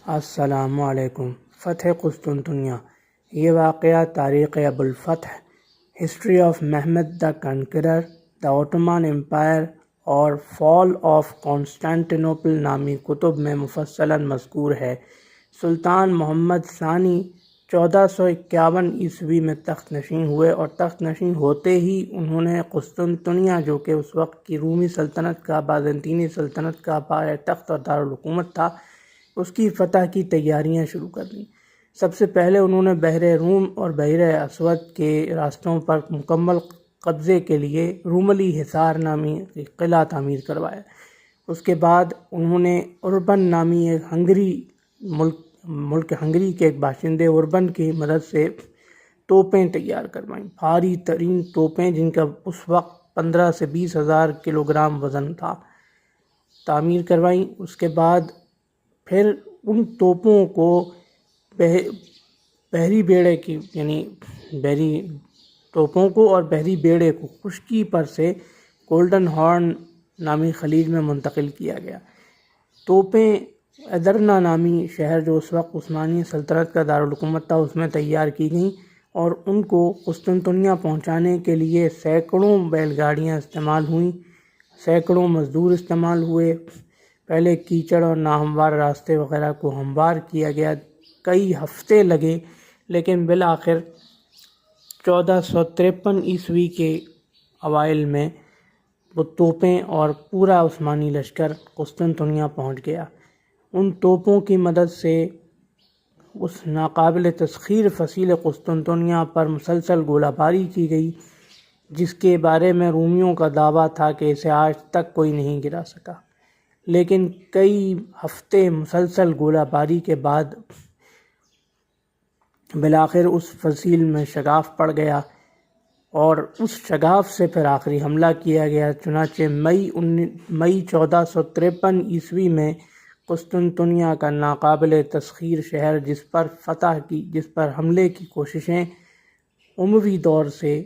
السلام علیکم۔ فتح قسطنطنیہ۔ یہ واقعہ تاریخ ابو الفتح، history of Muhammad the conqueror, the Ottoman empire اور فال آف کانسٹینٹینوپل نامی کتب میں مفصلاً مذکور ہے۔ سلطان محمد ثانی 1451 عیسوی میں تخت نشین ہوئے اور تخت نشین ہوتے ہی انہوں نے قسطنطنیہ، جو کہ اس وقت کی رومی سلطنت کا، بازنطینی سلطنت کا پایہ تخت اور دارالحکومت تھا، اس کی فتح کی تیاریاں شروع کر دیں۔ سب سے پہلے انہوں نے بحر روم اور بحر اسود کے راستوں پر مکمل قبضے کے لیے روملی حصار نامی قلعہ تعمیر کروایا۔ اس کے بعد انہوں نے اربن نامی ایک ملک ہنگری کے ایک باشندے اربن کی مدد سے توپیں تیار کروائیں، بھاری ترین توپیں جن کا اس وقت 15 سے 20 ہزار کلو گرام وزن تھا، تعمیر کروائیں۔ اس کے بعد پھر ان توپوں کو بحری بیڑے کی بحری توپوں کو اور بحری بیڑے کو خشکی پر سے گولڈن ہارن نامی خلیج میں منتقل کیا گیا۔ توپیں ادرنا نامی شہر، جو اس وقت عثمانی سلطنت کا دارالحکومت تھا، اس میں تیار کی گئیں اور ان کو قسطنطنیہ پہنچانے کے لیے سینکڑوں بیل گاڑیاں استعمال ہوئیں، سینکڑوں مزدور استعمال ہوئے۔ پہلے کیچڑ اور ناہموار راستے وغیرہ کو ہموار کیا گیا، کئی ہفتے لگے، لیکن بالآخر 1453 عیسوی کے اوائل میں وہ توپیں اور پورا عثمانی لشکر قسطنطنیہ پہنچ گیا۔ ان توپوں کی مدد سے اس ناقابل تسخیر فصیل قسطنطنیہ پر مسلسل گولہ باری کی گئی، جس کے بارے میں رومیوں کا دعویٰ تھا کہ اسے آج تک کوئی نہیں گرا سکا۔ لیکن کئی ہفتے مسلسل گولہ باری کے بعد بالآخر اس فصیل میں شگاف پڑ گیا اور اس شگاف سے پھر آخری حملہ کیا گیا۔ چنانچہ مئی 1453 عیسوی میں قسطنطنیہ کا ناقابل تسخیر شہر، جس پر حملے کی کوششیں اموی دور سے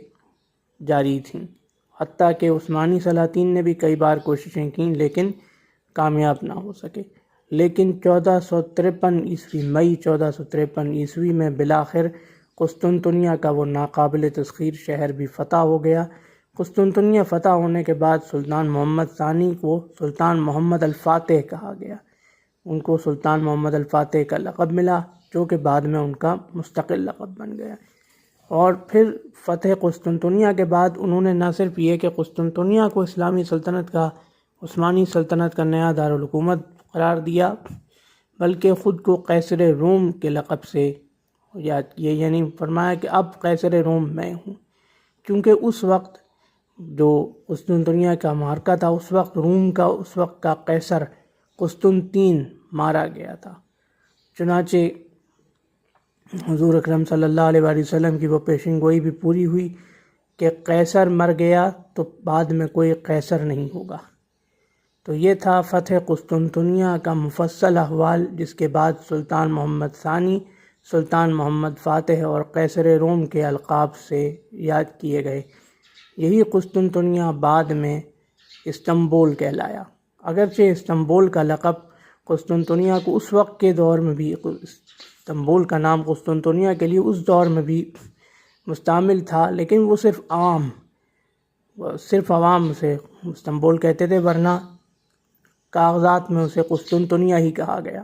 جاری تھیں، حتیٰ کہ عثمانی سلاطین نے بھی کئی بار کوششیں کیں لیکن کامیاب نہ ہو سکے۔ لیکن مئی 1453 عیسوی میں بالآخر قسطنطنیہ کا وہ ناقابل تسخیر شہر بھی فتح ہو گیا۔ قسطنطنیہ فتح ہونے کے بعد سلطان محمد ثانی کو سلطان محمد الفاتح کہا گیا۔ ان کو سلطان محمد الفاتح کا لقب ملا، جو کہ بعد میں ان کا مستقل لقب بن گیا۔ اور پھر فتح قسطنطنیہ کے بعد انہوں نے نہ صرف یہ کہ قسطنطنیہ کو اسلامی سلطنت کا، عثمانی سلطنت کا نیا دارالحکومت قرار دیا، بلکہ خود کو قیصر روم کے لقب سے یاد کیا، یعنی فرمایا کہ اب قیصر روم میں ہوں، کیونکہ اس وقت جو قسطنطنیہ کا معرکہ تھا، اس وقت روم کا اس وقت کا قیصر قسطنطین مارا گیا تھا۔ چنانچہ حضور اکرم صلی اللہ علیہ وآلہ وسلم کی وہ پیشن گوئی بھی پوری ہوئی کہ قیصر مر گیا تو بعد میں کوئی قیصر نہیں ہوگا۔ تو یہ تھا فتح قسطنطنیہ کا مفصل احوال، جس کے بعد سلطان محمد ثانی، سلطان محمد فاتح اور قیصر روم کے القاب سے یاد کیے گئے۔ یہی قسطنطنیہ بعد میں استنبول کہلایا۔ اگرچہ استنبول کا لقب قسطنطنیہ کو اس وقت کے دور میں بھی، استنبول کا نام قسطنطنیہ کے لیے اس دور میں بھی مستعمل تھا، لیکن وہ صرف عوام سے استنبول کہتے تھے، ورنہ کاغذات میں اسے قسطنطنیہ ہی کہا گیا۔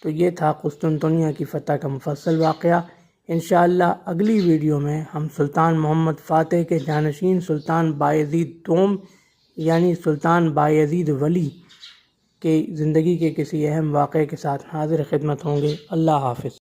تو یہ تھا قسطنطنیہ کی فتح کا مفصل واقعہ۔ انشاءاللہ اگلی ویڈیو میں ہم سلطان محمد فاتح کے جانشین سلطان بایزید دوم، یعنی سلطان بایزید ولی کے زندگی کے کسی اہم واقعے کے ساتھ حاضر خدمت ہوں گے۔ اللہ حافظ۔